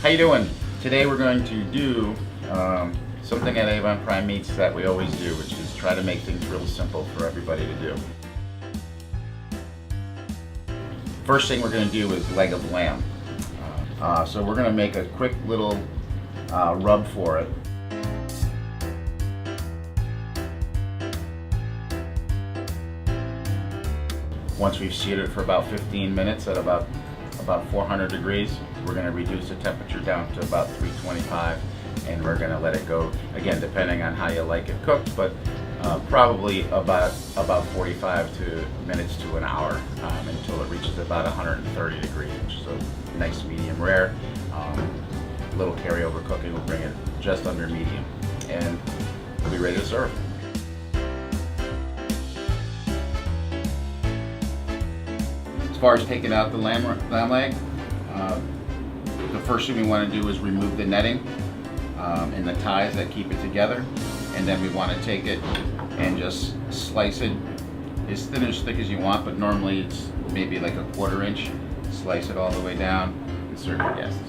How you doing? Today we're going to do something at Avon Prime Meats that we always do, which is try to make things real simple for everybody to do. First thing we're going to do is leg of lamb. So we're going to make a quick little rub for it. Once we've seared it for about 15 minutes at about 400 degrees, we're going to reduce the temperature down to about 325, and we're going to let it go, again, depending on how you like it cooked, but probably about 45 minutes to an hour until it reaches about 130 degrees, which is a nice medium rare. A little carryover cooking will bring it just under medium, and we'll be ready to serve. As far as taking out the lamb leg, the first thing we want to do is remove the netting and the ties that keep it together, and then we want to take it and just slice it as thin or as thick as you want, but normally it's maybe like a 1/4 inch. Slice it all the way down and serve your guests.